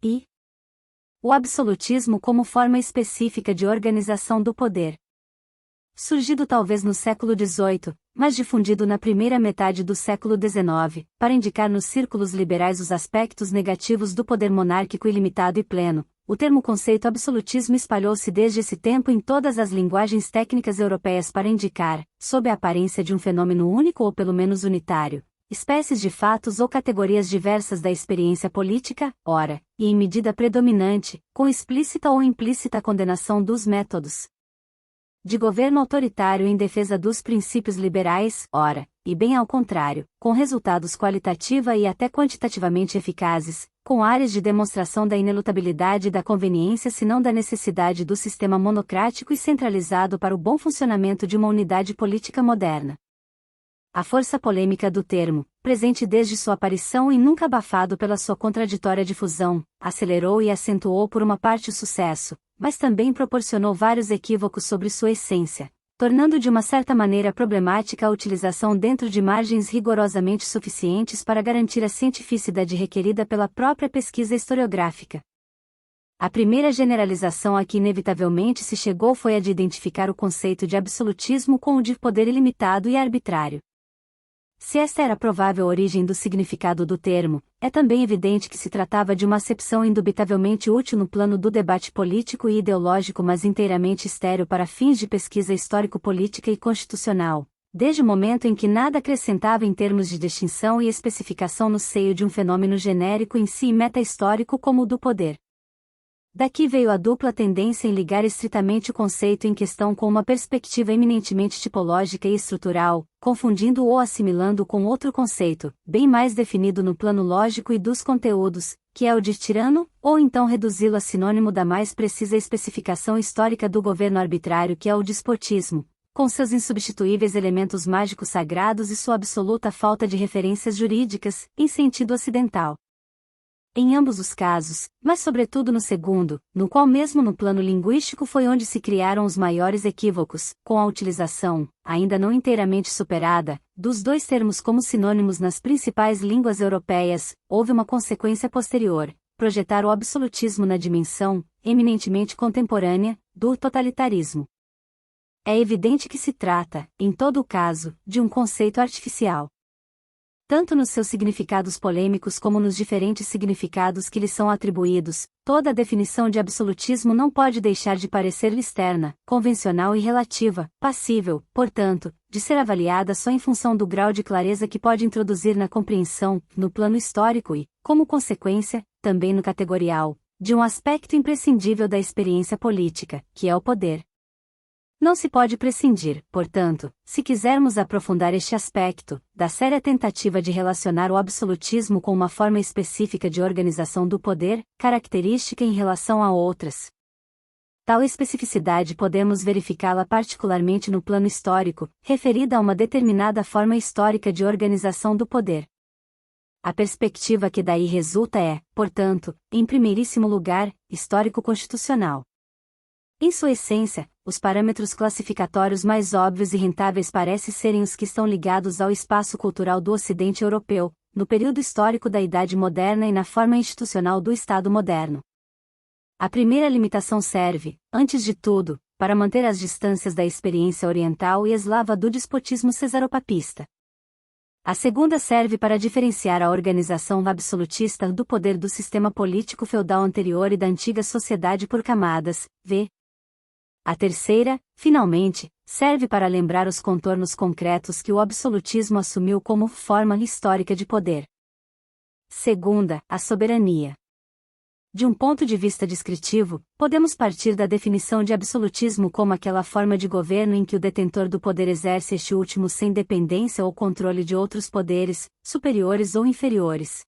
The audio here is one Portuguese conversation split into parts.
e o absolutismo como forma específica de organização do poder. Surgido talvez no século XVIII, mas difundido na primeira metade do século XIX, para indicar nos círculos liberais os aspectos negativos do poder monárquico ilimitado e pleno, o termo conceito absolutismo espalhou-se desde esse tempo em todas as linguagens técnicas europeias para indicar, sob a aparência de um fenômeno único ou pelo menos unitário, espécies de fatos ou categorias diversas da experiência política, ora, e em medida predominante, com explícita ou implícita condenação dos métodos de governo autoritário em defesa dos princípios liberais, ora, e bem ao contrário, com resultados qualitativa e até quantitativamente eficazes, com áreas de demonstração da inelutabilidade e da conveniência se não da necessidade do sistema monocrático e centralizado para o bom funcionamento de uma unidade política moderna. A força polêmica do termo, presente desde sua aparição e nunca abafado pela sua contraditória difusão, acelerou e acentuou por uma parte o sucesso, mas também proporcionou vários equívocos sobre sua essência, tornando de uma certa maneira problemática a utilização dentro de margens rigorosamente suficientes para garantir a cientificidade requerida pela própria pesquisa historiográfica. A primeira generalização a que inevitavelmente se chegou foi a de identificar o conceito de absolutismo com o de poder ilimitado e arbitrário. Se esta era a provável origem do significado do termo, é também evidente que se tratava de uma acepção indubitavelmente útil no plano do debate político e ideológico, mas inteiramente estéril para fins de pesquisa histórico-política e constitucional, desde o momento em que nada acrescentava em termos de distinção e especificação no seio de um fenômeno genérico em si e meta-histórico como o do poder. Daqui veio a dupla tendência em ligar estritamente o conceito em questão com uma perspectiva eminentemente tipológica e estrutural, confundindo-o ou assimilando-o com outro conceito, bem mais definido no plano lógico e dos conteúdos, que é o de tirano, ou então reduzi-lo a sinônimo da mais precisa especificação histórica do governo arbitrário que é o despotismo, com seus insubstituíveis elementos mágicos sagrados e sua absoluta falta de referências jurídicas, em sentido ocidental. Em ambos os casos, mas sobretudo no segundo, no qual mesmo no plano linguístico foi onde se criaram os maiores equívocos, com a utilização, ainda não inteiramente superada, dos dois termos como sinônimos nas principais línguas europeias, houve uma consequência posterior, projetar o absolutismo na dimensão, eminentemente contemporânea, do totalitarismo. É evidente que se trata, em todo o caso, de um conceito artificial. Tanto nos seus significados polêmicos como nos diferentes significados que lhe são atribuídos, toda a definição de absolutismo não pode deixar de parecer-lhe externa, convencional e relativa, passível, portanto, de ser avaliada só em função do grau de clareza que pode introduzir na compreensão, no plano histórico e, como consequência, também no categorial, de um aspecto imprescindível da experiência política, que é o poder. Não se pode prescindir, portanto, se quisermos aprofundar este aspecto, da séria tentativa de relacionar o absolutismo com uma forma específica de organização do poder, característica em relação a outras. Tal especificidade podemos verificá-la particularmente no plano histórico, referida a uma determinada forma histórica de organização do poder. A perspectiva que daí resulta é, portanto, em primeiríssimo lugar, histórico-constitucional. Em sua essência, os parâmetros classificatórios mais óbvios e rentáveis parecem serem os que estão ligados ao espaço cultural do Ocidente europeu, no período histórico da Idade Moderna e na forma institucional do Estado moderno. A primeira limitação serve, antes de tudo, para manter as distâncias da experiência oriental e eslava do despotismo cesaropapista. A segunda serve para diferenciar a organização absolutista do poder do sistema político feudal anterior e da antiga sociedade por camadas, v. A terceira, finalmente, serve para lembrar os contornos concretos que o absolutismo assumiu como forma histórica de poder. Segunda, a soberania. De um ponto de vista descritivo, podemos partir da definição de absolutismo como aquela forma de governo em que o detentor do poder exerce este último sem dependência ou controle de outros poderes, superiores ou inferiores.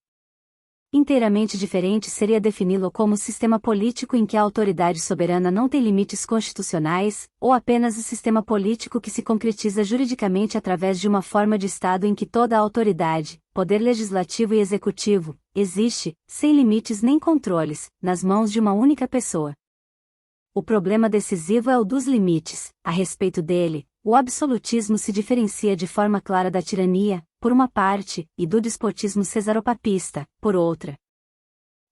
Inteiramente diferente seria defini-lo como sistema político em que a autoridade soberana não tem limites constitucionais, ou apenas o sistema político que se concretiza juridicamente através de uma forma de Estado em que toda a autoridade, poder legislativo e executivo, existe, sem limites nem controles, nas mãos de uma única pessoa. O problema decisivo é o dos limites. A respeito dele, o absolutismo se diferencia de forma clara da tirania, por uma parte, e do despotismo cesaropapista, por outra.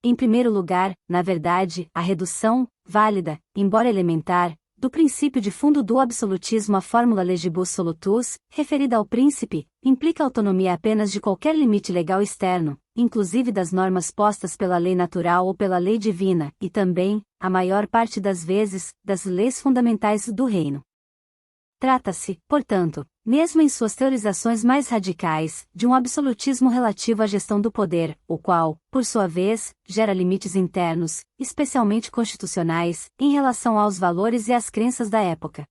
Em primeiro lugar, na verdade, a redução, válida, embora elementar, do princípio de fundo do absolutismo à fórmula legibus solutus, referida ao príncipe, implica autonomia apenas de qualquer limite legal externo, inclusive das normas postas pela lei natural ou pela lei divina, e também, a maior parte das vezes, das leis fundamentais do reino. Trata-se, portanto, mesmo em suas teorizações mais radicais, de um absolutismo relativo à gestão do poder, o qual, por sua vez, gera limites internos, especialmente constitucionais, em relação aos valores e às crenças da época.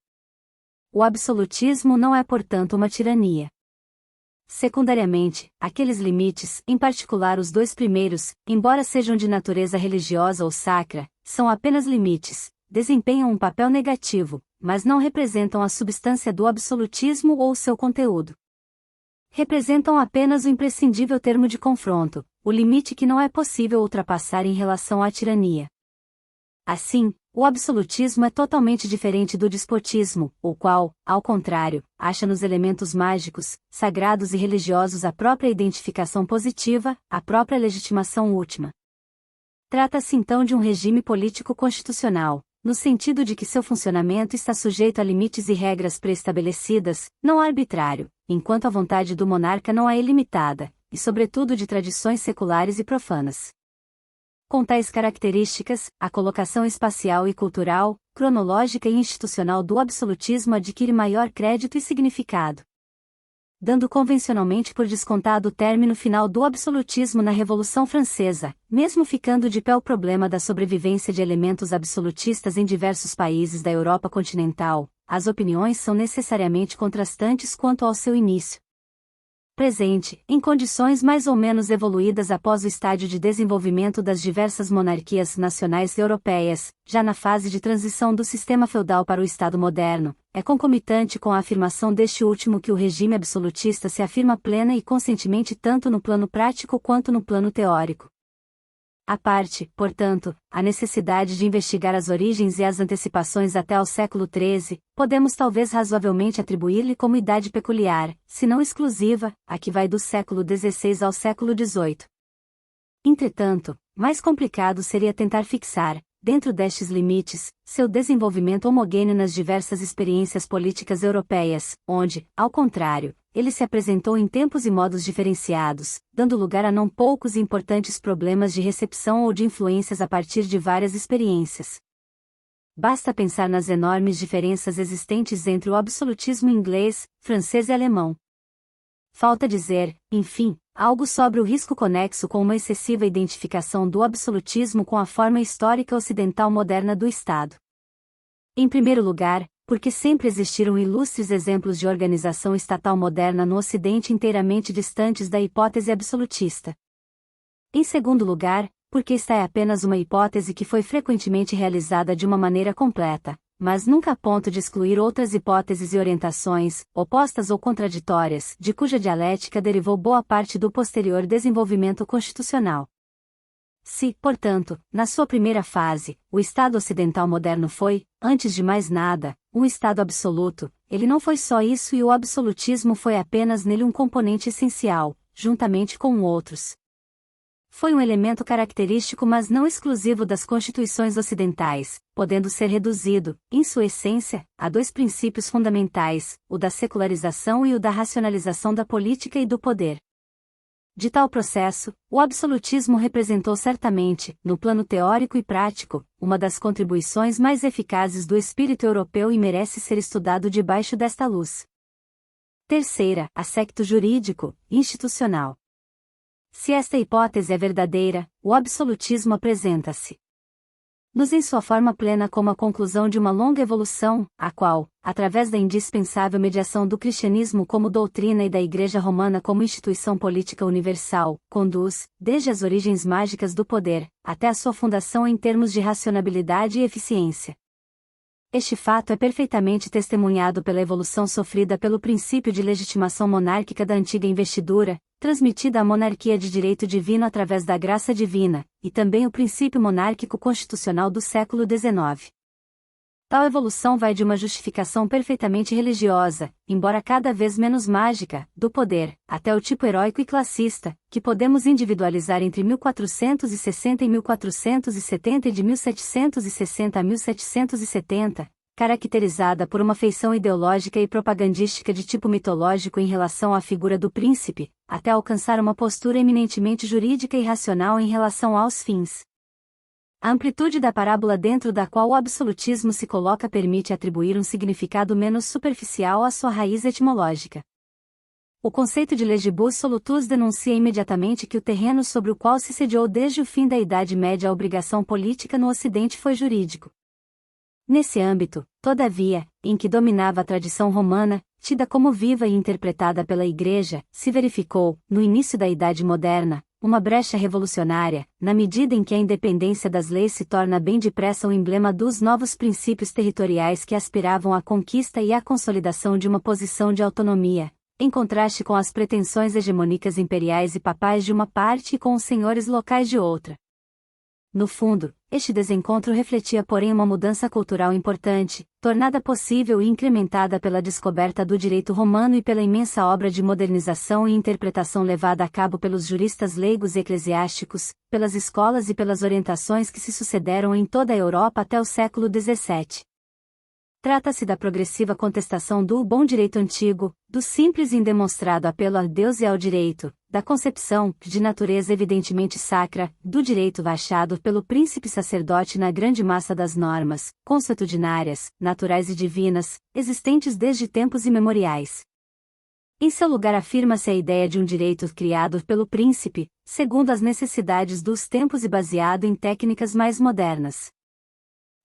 O absolutismo não é, portanto, uma tirania. Secundariamente, aqueles limites, em particular os dois primeiros, embora sejam de natureza religiosa ou sacra, são apenas limites, desempenham um papel negativo, mas não representam a substância do absolutismo ou seu conteúdo. Representam apenas o imprescindível termo de confronto, o limite que não é possível ultrapassar em relação à tirania. Assim, o absolutismo é totalmente diferente do despotismo, o qual, ao contrário, acha nos elementos mágicos, sagrados e religiosos a própria identificação positiva, a própria legitimação última. Trata-se então de um regime político constitucional, no sentido de que seu funcionamento está sujeito a limites e regras pré-estabelecidas, não arbitrário, enquanto a vontade do monarca não é ilimitada, e sobretudo de tradições seculares e profanas. Com tais características, a colocação espacial e cultural, cronológica e institucional do absolutismo adquire maior crédito e significado. Dando convencionalmente por descontado o término final do absolutismo na Revolução Francesa, mesmo ficando de pé o problema da sobrevivência de elementos absolutistas em diversos países da Europa continental, as opiniões são necessariamente contrastantes quanto ao seu início. Presente, em condições mais ou menos evoluídas após o estádio de desenvolvimento das diversas monarquias nacionais europeias, já na fase de transição do sistema feudal para o Estado moderno, é concomitante com a afirmação deste último que o regime absolutista se afirma plena e conscientemente tanto no plano prático quanto no plano teórico. À parte, portanto, a necessidade de investigar as origens e as antecipações até ao século XIII, podemos talvez razoavelmente atribuir-lhe como idade peculiar, se não exclusiva, a que vai do século XVI ao século XVIII. Entretanto, mais complicado seria tentar fixar, dentro destes limites, seu desenvolvimento homogêneo nas diversas experiências políticas europeias, onde, ao contrário, ele se apresentou em tempos e modos diferenciados, dando lugar a não poucos e importantes problemas de recepção ou de influências a partir de várias experiências. Basta pensar nas enormes diferenças existentes entre o absolutismo inglês, francês e alemão. Falta dizer, enfim, algo sobre o risco conexo com uma excessiva identificação do absolutismo com a forma histórica ocidental moderna do Estado. Em primeiro lugar, porque sempre existiram ilustres exemplos de organização estatal moderna no Ocidente inteiramente distantes da hipótese absolutista. Em segundo lugar, porque esta é apenas uma hipótese que foi frequentemente realizada de uma maneira completa, mas nunca a ponto de excluir outras hipóteses e orientações, opostas ou contraditórias, de cuja dialética derivou boa parte do posterior desenvolvimento constitucional. Se, portanto, na sua primeira fase, o Estado ocidental moderno foi, antes de mais nada, um Estado absoluto, ele não foi só isso e o absolutismo foi apenas nele um componente essencial, juntamente com outros. Foi um elemento característico mas não exclusivo das constituições ocidentais, podendo ser reduzido, em sua essência, a dois princípios fundamentais, o da secularização e o da racionalização da política e do poder. De tal processo, o absolutismo representou certamente, no plano teórico e prático, uma das contribuições mais eficazes do espírito europeu e merece ser estudado debaixo desta luz. Terceira, aspecto jurídico, institucional. Se esta hipótese é verdadeira, o absolutismo apresenta-se nos em sua forma plena como a conclusão de uma longa evolução, a qual, através da indispensável mediação do cristianismo como doutrina e da Igreja Romana como instituição política universal, conduz, desde as origens mágicas do poder, até a sua fundação em termos de racionalidade e eficiência. Este fato é perfeitamente testemunhado pela evolução sofrida pelo princípio de legitimação monárquica da antiga investidura, transmitida à monarquia de direito divino através da graça divina, e também o princípio monárquico constitucional do século XIX. Tal evolução vai de uma justificação perfeitamente religiosa, embora cada vez menos mágica, do poder, até o tipo heróico e classista, que podemos individualizar entre 1460 e 1470 e de 1760 a 1770, caracterizada por uma feição ideológica e propagandística de tipo mitológico em relação à figura do príncipe, até alcançar uma postura eminentemente jurídica e racional em relação aos fins. A amplitude da parábola dentro da qual o absolutismo se coloca permite atribuir um significado menos superficial à sua raiz etimológica. O conceito de legibus solutus denuncia imediatamente que o terreno sobre o qual se sediou desde o fim da Idade Média a obrigação política no Ocidente foi jurídico. Nesse âmbito, todavia, em que dominava a tradição romana, tida como viva e interpretada pela Igreja, se verificou, no início da Idade Moderna, uma brecha revolucionária, na medida em que a independência das leis se torna bem depressa o emblema dos novos princípios territoriais que aspiravam à conquista e à consolidação de uma posição de autonomia, em contraste com as pretensões hegemônicas imperiais e papais de uma parte e com os senhores locais de outra. No fundo, este desencontro refletia porém uma mudança cultural importante, tornada possível e incrementada pela descoberta do direito romano e pela imensa obra de modernização e interpretação levada a cabo pelos juristas leigos e eclesiásticos, pelas escolas e pelas orientações que se sucederam em toda a Europa até o século XVII. Trata-se da progressiva contestação do bom direito antigo, do simples e indemonstrado apelo a Deus e ao direito, da concepção, de natureza evidentemente sacra, do direito baixado pelo príncipe sacerdote na grande massa das normas, consuetudinárias, naturais e divinas, existentes desde tempos imemoriais. Em seu lugar afirma-se a ideia de um direito criado pelo príncipe, segundo as necessidades dos tempos e baseado em técnicas mais modernas.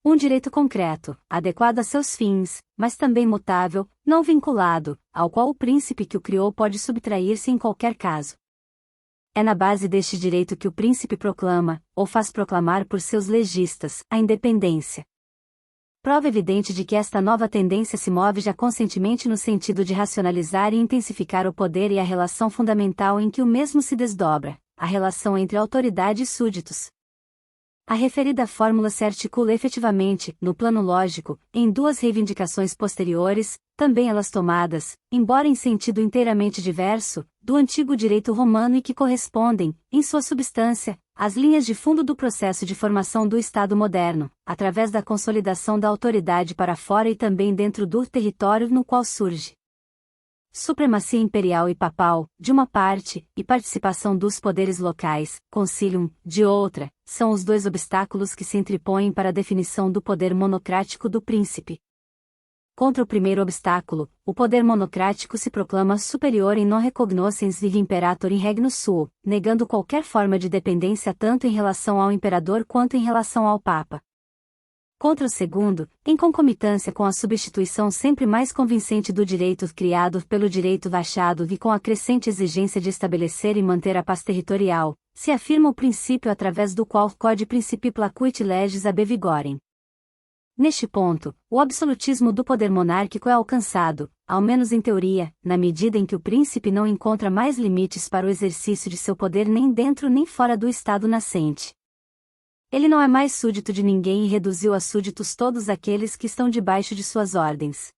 Um direito concreto, adequado a seus fins, mas também mutável, não vinculado, ao qual o príncipe que o criou pode subtrair-se em qualquer caso. É na base deste direito que o príncipe proclama, ou faz proclamar por seus legistas, a independência. Prova evidente de que esta nova tendência se move já conscientemente no sentido de racionalizar e intensificar o poder e a relação fundamental em que o mesmo se desdobra, a relação entre autoridade e súditos. A referida fórmula se articula efetivamente, no plano lógico, em duas reivindicações posteriores, também elas tomadas, embora em sentido inteiramente diverso, do antigo direito romano e que correspondem, em sua substância, às linhas de fundo do processo de formação do Estado moderno, através da consolidação da autoridade para fora e também dentro do território no qual surge. Supremacia imperial e papal, de uma parte, e participação dos poderes locais, concilium, de outra, são os dois obstáculos que se entrepõem para a definição do poder monocrático do príncipe. Contra o primeiro obstáculo, o poder monocrático se proclama superior em non recognoscens vive imperator in regno suo, negando qualquer forma de dependência tanto em relação ao imperador quanto em relação ao papa. Contra o segundo, em concomitância com a substituição sempre mais convincente do direito criado pelo direito baixado e com a crescente exigência de estabelecer e manter a paz territorial, se afirma o princípio através do qual quod principi placuit leges ab vigorem. Neste ponto, o absolutismo do poder monárquico é alcançado, ao menos em teoria, na medida em que o príncipe não encontra mais limites para o exercício de seu poder nem dentro nem fora do Estado nascente. Ele não é mais súdito de ninguém e reduziu a súditos todos aqueles que estão debaixo de suas ordens.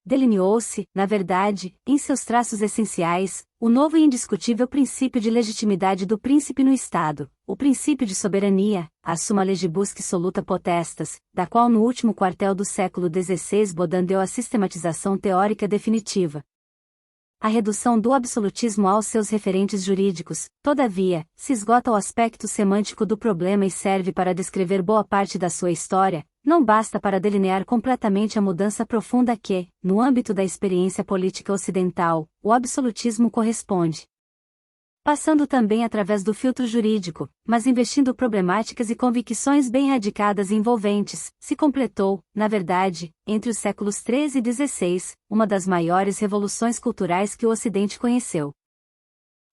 Delineou-se, na verdade, em seus traços essenciais, o novo e indiscutível princípio de legitimidade do príncipe no Estado, o princípio de soberania, a summa legibus que soluta potestas, da qual no último quartel do século XVI Baudin deu a sistematização teórica definitiva. A redução do absolutismo aos seus referentes jurídicos, todavia, se esgota o aspecto semântico do problema e serve para descrever boa parte da sua história, não basta para delinear completamente a mudança profunda que, no âmbito da experiência política ocidental, o absolutismo corresponde. Passando também através do filtro jurídico, mas investindo problemáticas e convicções bem radicadas e envolventes, se completou, na verdade, entre os séculos XIII e XVI, uma das maiores revoluções culturais que o Ocidente conheceu.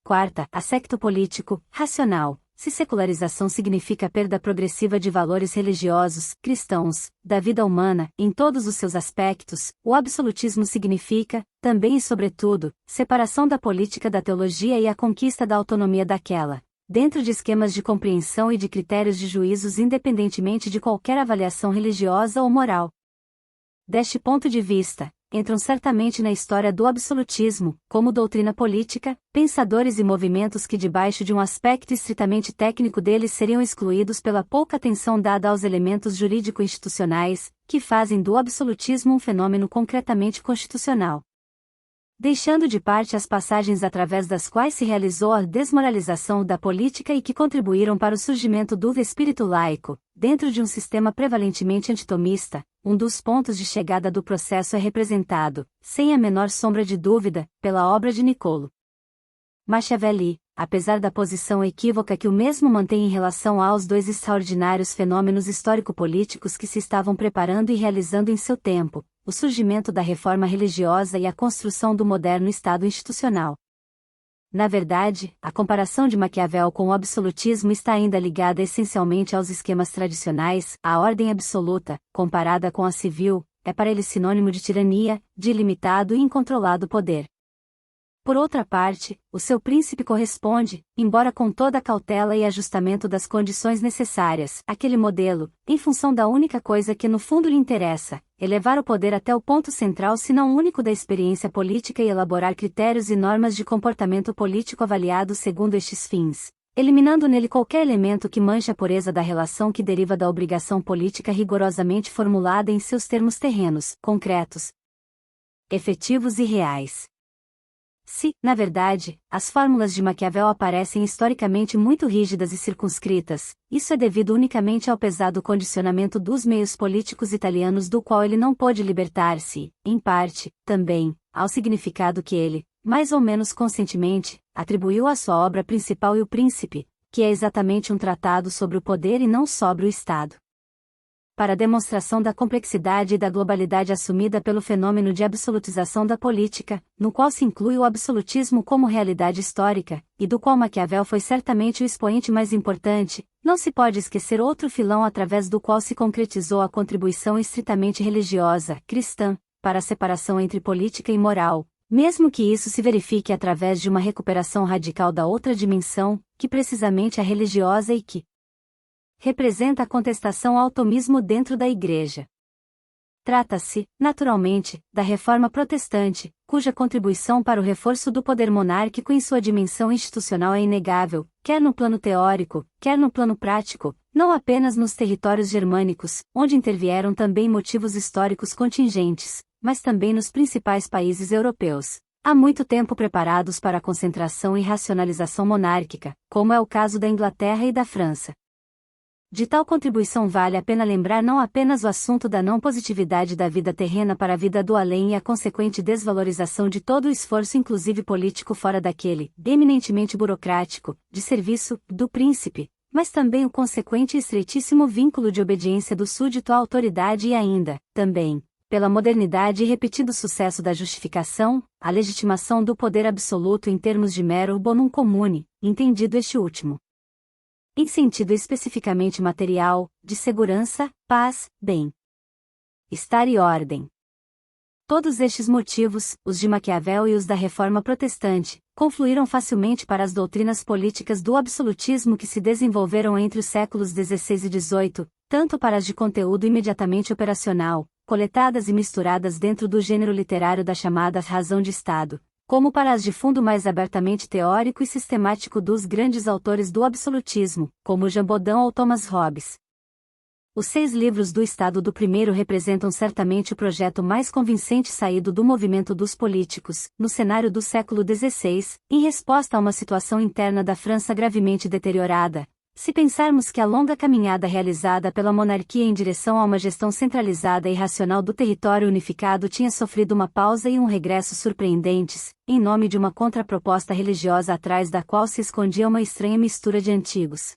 Quarta, aspecto político, racional. Se secularização significa perda progressiva de valores religiosos, cristãos, da vida humana, em todos os seus aspectos, o absolutismo significa, também e sobretudo, separação da política da teologia e a conquista da autonomia daquela, dentro de esquemas de compreensão e de critérios de juízos independentemente de qualquer avaliação religiosa ou moral. Deste ponto de vista, entram certamente na história do absolutismo, como doutrina política, pensadores e movimentos que debaixo de um aspecto estritamente técnico deles seriam excluídos pela pouca atenção dada aos elementos jurídico-institucionais, que fazem do absolutismo um fenômeno concretamente constitucional. Deixando de parte as passagens através das quais se realizou a desmoralização da política e que contribuíram para o surgimento do espírito laico, dentro de um sistema prevalentemente antitomista, um dos pontos de chegada do processo é representado, sem a menor sombra de dúvida, pela obra de Niccolo Machiavelli, apesar da posição equívoca que o mesmo mantém em relação aos dois extraordinários fenômenos histórico-políticos que se estavam preparando e realizando em seu tempo, o surgimento da reforma religiosa e a construção do moderno Estado institucional. Na verdade, a comparação de Maquiavel com o absolutismo está ainda ligada essencialmente aos esquemas tradicionais. A ordem absoluta, comparada com a civil, é para ele sinônimo de tirania, de ilimitado e incontrolado poder. Por outra parte, o seu príncipe corresponde, embora com toda a cautela e ajustamento das condições necessárias, àquele modelo, em função da única coisa que no fundo lhe interessa, elevar o poder até o ponto central se não único da experiência política e elaborar critérios e normas de comportamento político avaliados segundo estes fins, eliminando nele qualquer elemento que manche a pureza da relação que deriva da obrigação política rigorosamente formulada em seus termos terrenos, concretos, efetivos e reais. Se, na verdade, as fórmulas de Maquiavel aparecem historicamente muito rígidas e circunscritas, isso é devido unicamente ao pesado condicionamento dos meios políticos italianos do qual ele não pôde libertar-se, em parte, também, ao significado que ele, mais ou menos conscientemente, atribuiu à sua obra principal e o Príncipe, que é exatamente um tratado sobre o poder e não sobre o Estado. Para a demonstração da complexidade e da globalidade assumida pelo fenômeno de absolutização da política, no qual se inclui o absolutismo como realidade histórica, e do qual Maquiavel foi certamente o expoente mais importante, não se pode esquecer outro filão através do qual se concretizou a contribuição estritamente religiosa, cristã, para a separação entre política e moral, mesmo que isso se verifique através de uma recuperação radical da outra dimensão, que precisamente é religiosa e que representa a contestação ao tomismo dentro da Igreja. Trata-se, naturalmente, da reforma protestante, cuja contribuição para o reforço do poder monárquico em sua dimensão institucional é inegável, quer no plano teórico, quer no plano prático, não apenas nos territórios germânicos, onde intervieram também motivos históricos contingentes, mas também nos principais países europeus, há muito tempo preparados para a concentração e racionalização monárquica, como é o caso da Inglaterra e da França. De tal contribuição vale a pena lembrar não apenas o assunto da não positividade da vida terrena para a vida do além e a consequente desvalorização de todo o esforço inclusive político fora daquele, eminentemente burocrático, de serviço, do príncipe, mas também o consequente e estreitíssimo vínculo de obediência do súdito à autoridade e ainda, também, pela modernidade e repetido sucesso da justificação, a legitimação do poder absoluto em termos de mero bonum comune, entendido este último em sentido especificamente material, de segurança, paz, bem-estar e ordem. Todos estes motivos, os de Maquiavel e os da Reforma Protestante, confluíram facilmente para as doutrinas políticas do absolutismo que se desenvolveram entre os séculos XVI e XVIII, tanto para as de conteúdo imediatamente operacional, coletadas e misturadas dentro do gênero literário da chamada razão de Estado, como para as de fundo mais abertamente teórico e sistemático dos grandes autores do absolutismo, como Jean Bodin ou Thomas Hobbes. Os 6 livros do Estado do primeiro representam certamente o projeto mais convincente saído do movimento dos políticos, no cenário do século XVI, em resposta a uma situação interna da França gravemente deteriorada. Se pensarmos que a longa caminhada realizada pela monarquia em direção a uma gestão centralizada e racional do território unificado tinha sofrido uma pausa e um regresso surpreendentes, em nome de uma contraproposta religiosa atrás da qual se escondia uma estranha mistura de antigos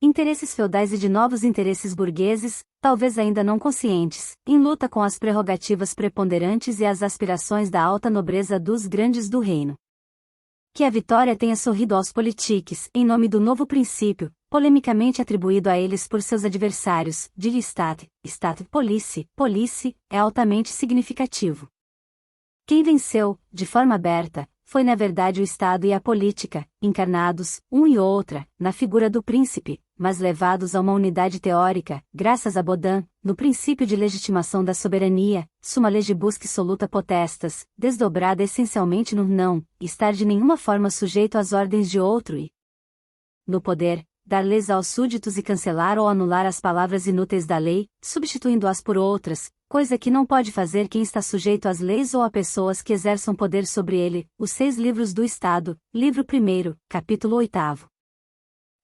interesses feudais e de novos interesses burgueses, talvez ainda não conscientes, em luta com as prerrogativas preponderantes e as aspirações da alta nobreza dos grandes do reino. Que a vitória tenha sorrido aos politiques, em nome do novo princípio, polemicamente atribuído a eles por seus adversários, de Stat Police, é altamente significativo. Quem venceu, de forma aberta, foi na verdade o Estado e a política, encarnados, um e outra, na figura do príncipe, mas levados a uma unidade teórica, graças a Baudin, no princípio de legitimação da soberania, suma legibus soluta potestas, desdobrada essencialmente no não, estar de nenhuma forma sujeito às ordens de outro e, no poder, dar leis aos súditos e cancelar ou anular as palavras inúteis da lei, substituindo-as por outras, coisa que não pode fazer quem está sujeito às leis ou a pessoas que exerçam poder sobre ele. Os 6 livros do Estado, livro 1º, capítulo 8º.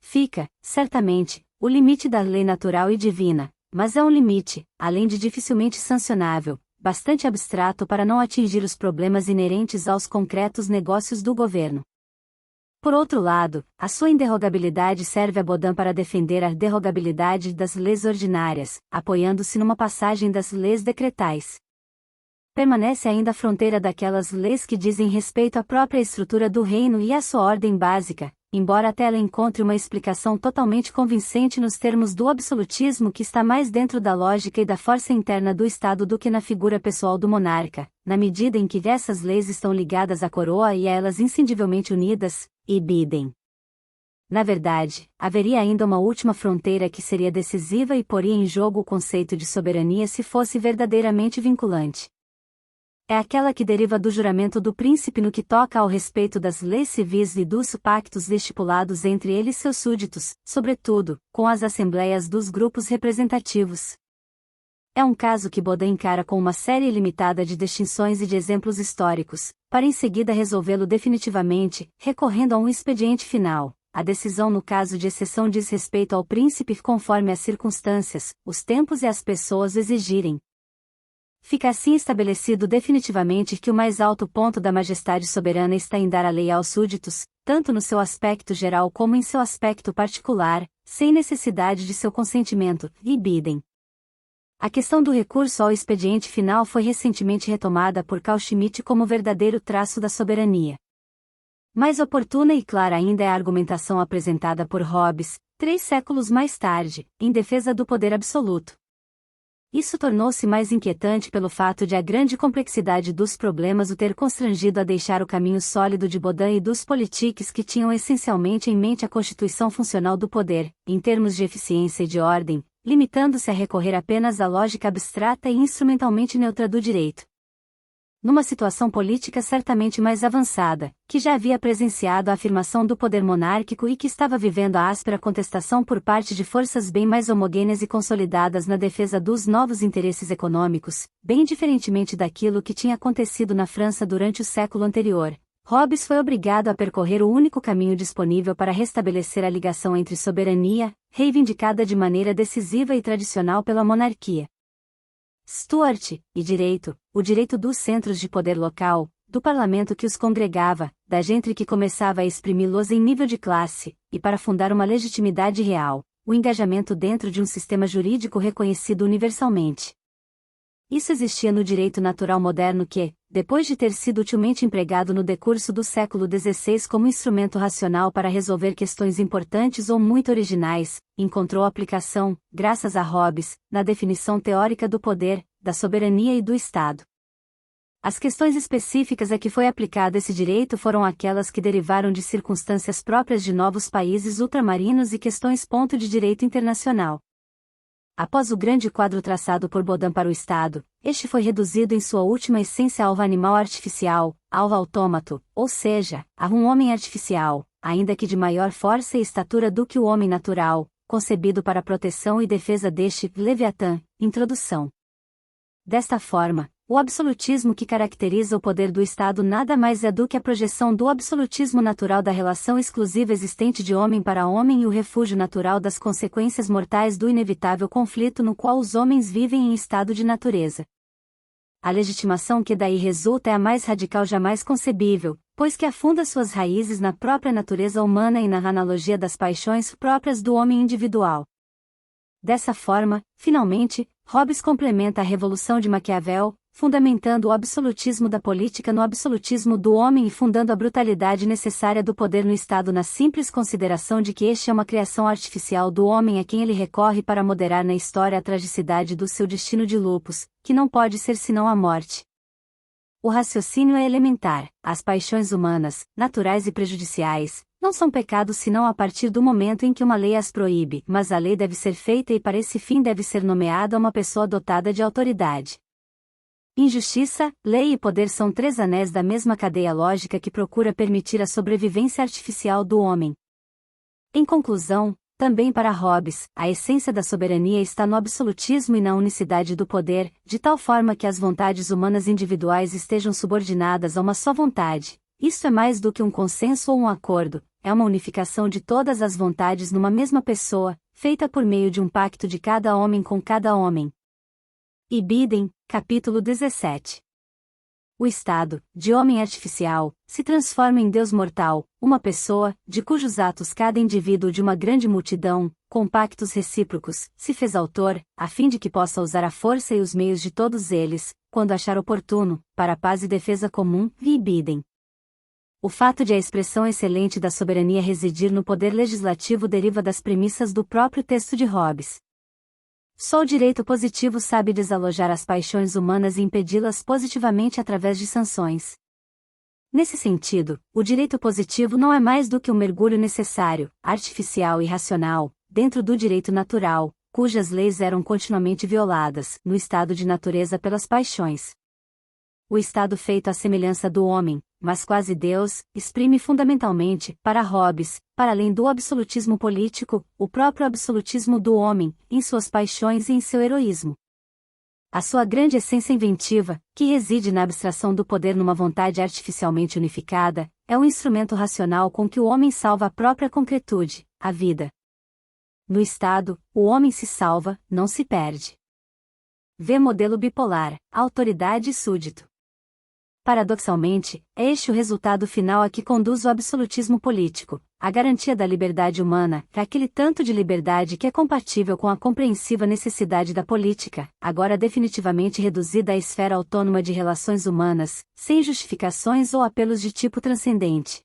Fica, certamente, o limite da lei natural e divina, mas é um limite, além de dificilmente sancionável, bastante abstrato para não atingir os problemas inerentes aos concretos negócios do governo. Por outro lado, a sua inderrogabilidade serve a Baudin para defender a derrogabilidade das leis ordinárias, apoiando-se numa passagem das leis decretais. Permanece ainda a fronteira daquelas leis que dizem respeito à própria estrutura do reino e à sua ordem básica, embora até ela encontre uma explicação totalmente convincente nos termos do absolutismo que está mais dentro da lógica e da força interna do Estado do que na figura pessoal do monarca, na medida em que essas leis estão ligadas à coroa e a elas inscindivelmente unidas, e bidem. Na verdade, haveria ainda uma última fronteira que seria decisiva e poria em jogo o conceito de soberania se fosse verdadeiramente vinculante. É aquela que deriva do juramento do príncipe no que toca ao respeito das leis civis e dos pactos estipulados entre ele e seus súditos, sobretudo, com as assembleias dos grupos representativos. É um caso que Baudin encara com uma série ilimitada de distinções e de exemplos históricos, para em seguida resolvê-lo definitivamente, recorrendo a um expediente final. A decisão no caso de exceção diz respeito ao príncipe conforme as circunstâncias, os tempos e as pessoas exigirem. Fica assim estabelecido definitivamente que o mais alto ponto da majestade soberana está em dar a lei aos súditos, tanto no seu aspecto geral como em seu aspecto particular, sem necessidade de seu consentimento, e bidem. A questão do recurso ao expediente final foi recentemente retomada por Carl Schmitt como verdadeiro traço da soberania. Mais oportuna e clara ainda é a argumentação apresentada por Hobbes, 3 séculos mais tarde, em defesa do poder absoluto. Isso tornou-se mais inquietante pelo fato de a grande complexidade dos problemas o ter constrangido a deixar o caminho sólido de Baudin e dos politiques que tinham essencialmente em mente a constituição funcional do poder, em termos de eficiência e de ordem, limitando-se a recorrer apenas à lógica abstrata e instrumentalmente neutra do direito. Numa situação política certamente mais avançada, que já havia presenciado a afirmação do poder monárquico e que estava vivendo a áspera contestação por parte de forças bem mais homogêneas e consolidadas na defesa dos novos interesses econômicos, bem diferentemente daquilo que tinha acontecido na França durante o século anterior, Hobbes foi obrigado a percorrer o único caminho disponível para restabelecer a ligação entre soberania, reivindicada de maneira decisiva e tradicional pela monarquia, Stuart, e direito, o direito dos centros de poder local, do parlamento que os congregava, da gente que começava a exprimi-los em nível de classe, e para fundar uma legitimidade real, o engajamento dentro de um sistema jurídico reconhecido universalmente. Isso existia no direito natural moderno que, depois de ter sido utilmente empregado no decurso do século XVI como instrumento racional para resolver questões importantes ou muito originais, encontrou aplicação, graças a Hobbes, na definição teórica do poder, da soberania e do Estado. As questões específicas a que foi aplicado esse direito foram aquelas que derivaram de circunstâncias próprias de novos países ultramarinos e questões de direito internacional. Após o grande quadro traçado por Baudin para o Estado, este foi reduzido em sua última essência ao animal artificial, ao autômato, ou seja, a um homem artificial, ainda que de maior força e estatura do que o homem natural, concebido para a proteção e defesa deste Leviatã. Introdução. Desta forma, o absolutismo que caracteriza o poder do Estado nada mais é do que a projeção do absolutismo natural da relação exclusiva existente de homem para homem e o refúgio natural das consequências mortais do inevitável conflito no qual os homens vivem em estado de natureza. A legitimação que daí resulta é a mais radical jamais concebível, pois que afunda suas raízes na própria natureza humana e na analogia das paixões próprias do homem individual. Dessa forma, finalmente, Hobbes complementa a Revolução de Maquiavel, fundamentando o absolutismo da política no absolutismo do homem e fundando a brutalidade necessária do poder no Estado na simples consideração de que este é uma criação artificial do homem a quem ele recorre para moderar na história a tragicidade do seu destino de lupus, que não pode ser senão a morte. O raciocínio é elementar. As paixões humanas, naturais e prejudiciais, não são pecados senão a partir do momento em que uma lei as proíbe, mas a lei deve ser feita e para esse fim deve ser nomeada uma pessoa dotada de autoridade. Injustiça, lei e poder são três anéis da mesma cadeia lógica que procura permitir a sobrevivência artificial do homem. Em conclusão, também para Hobbes, a essência da soberania está no absolutismo e na unicidade do poder, de tal forma que as vontades humanas individuais estejam subordinadas a uma só vontade. Isso é mais do que um consenso ou um acordo, é uma unificação de todas as vontades numa mesma pessoa, feita por meio de um pacto de cada homem com cada homem. Ibidem, capítulo 17. O estado, de homem artificial, se transforma em Deus mortal, uma pessoa, de cujos atos cada indivíduo de uma grande multidão, com pactos recíprocos, se fez autor, a fim de que possa usar a força e os meios de todos eles, quando achar oportuno, para a paz e defesa comum, e ibidem. O fato de a expressão excelente da soberania residir no poder legislativo deriva das premissas do próprio texto de Hobbes. Só o direito positivo sabe desalojar as paixões humanas e impedi-las positivamente através de sanções. Nesse sentido, o direito positivo não é mais do que um mergulho necessário, artificial e racional, dentro do direito natural, cujas leis eram continuamente violadas, no estado de natureza pelas paixões. O estado feito à semelhança do homem, mas quase Deus, exprime fundamentalmente, para Hobbes, para além do absolutismo político, o próprio absolutismo do homem, em suas paixões e em seu heroísmo. A sua grande essência inventiva, que reside na abstração do poder numa vontade artificialmente unificada, é o instrumento racional com que o homem salva a própria concretude, a vida. No estado, o homem se salva, não se perde. Vê modelo bipolar, autoridade e súdito. Paradoxalmente, é este o resultado final a que conduz o absolutismo político, a garantia da liberdade humana, aquele tanto de liberdade que é compatível com a compreensiva necessidade da política, agora definitivamente reduzida à esfera autônoma de relações humanas, sem justificações ou apelos de tipo transcendente.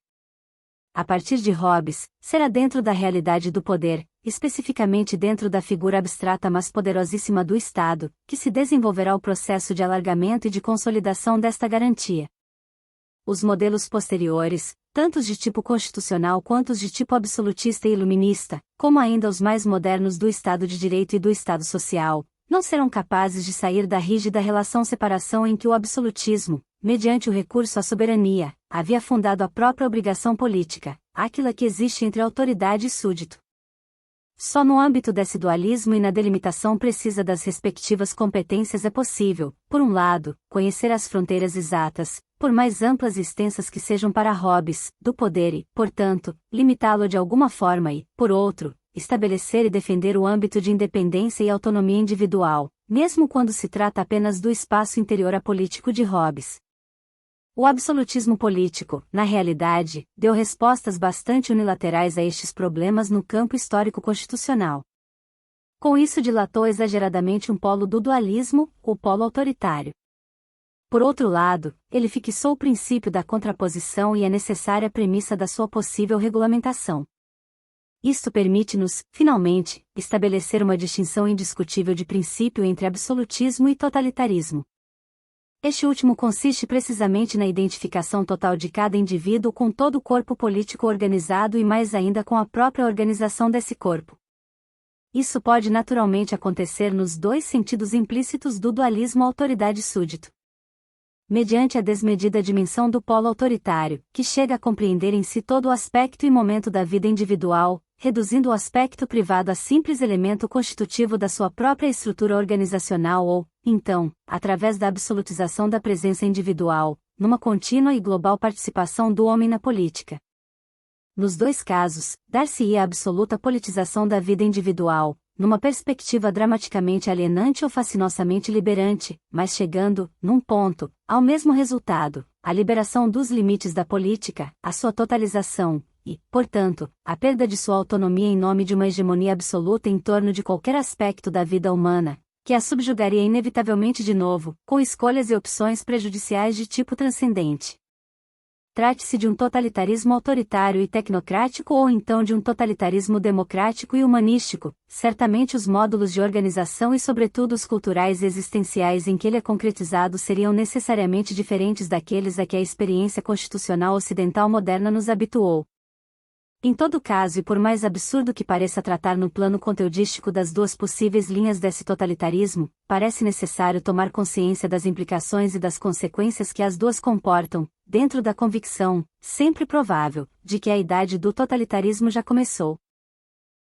A partir de Hobbes, será dentro da realidade do poder, especificamente dentro da figura abstrata mas poderosíssima do Estado, que se desenvolverá o processo de alargamento e de consolidação desta garantia. Os modelos posteriores, tanto os de tipo constitucional quanto os de tipo absolutista e iluminista, como ainda os mais modernos do Estado de Direito e do Estado Social, não serão capazes de sair da rígida relação-separação em que o absolutismo, mediante o recurso à soberania, havia fundado a própria obrigação política, aquela que existe entre autoridade e súdito. Só no âmbito desse dualismo e na delimitação precisa das respectivas competências é possível, por um lado, conhecer as fronteiras exatas, por mais amplas e extensas que sejam para Hobbes, do poder e, portanto, limitá-lo de alguma forma e, por outro, estabelecer e defender o âmbito de independência e autonomia individual, mesmo quando se trata apenas do espaço interior apolítico de Hobbes. O absolutismo político, na realidade, deu respostas bastante unilaterais a estes problemas no campo histórico-constitucional. Com isso dilatou exageradamente um polo do dualismo, o polo autoritário. Por outro lado, ele fixou o princípio da contraposição e a necessária premissa da sua possível regulamentação. Isto permite-nos, finalmente, estabelecer uma distinção indiscutível de princípio entre absolutismo e totalitarismo. Este último consiste precisamente na identificação total de cada indivíduo com todo o corpo político organizado e mais ainda com a própria organização desse corpo. Isso pode naturalmente acontecer nos dois sentidos implícitos do dualismo autoridade-súdito. Mediante a desmedida dimensão do polo autoritário, que chega a compreender em si todo o aspecto e momento da vida individual, reduzindo o aspecto privado a simples elemento constitutivo da sua própria estrutura organizacional ou, então, através da absolutização da presença individual, numa contínua e global participação do homem na política. Nos dois casos, dar-se-ia a absoluta politização da vida individual, numa perspectiva dramaticamente alienante ou fascinosamente liberante, mas chegando, num ponto, ao mesmo resultado, a liberação dos limites da política, a sua totalização, e, portanto, a perda de sua autonomia em nome de uma hegemonia absoluta em torno de qualquer aspecto da vida humana, que a subjugaria inevitavelmente de novo, com escolhas e opções prejudiciais de tipo transcendente. trate-se de um totalitarismo autoritário e tecnocrático ou então de um totalitarismo democrático e humanístico, certamente os módulos de organização e sobretudo os culturais e existenciais em que ele é concretizado seriam necessariamente diferentes daqueles a que a experiência constitucional ocidental moderna nos habituou. Em todo caso e por mais absurdo que pareça tratar no plano conteudístico das duas possíveis linhas desse totalitarismo, parece necessário tomar consciência das implicações e das consequências que as duas comportam, dentro da convicção, sempre provável, de que a idade do totalitarismo já começou.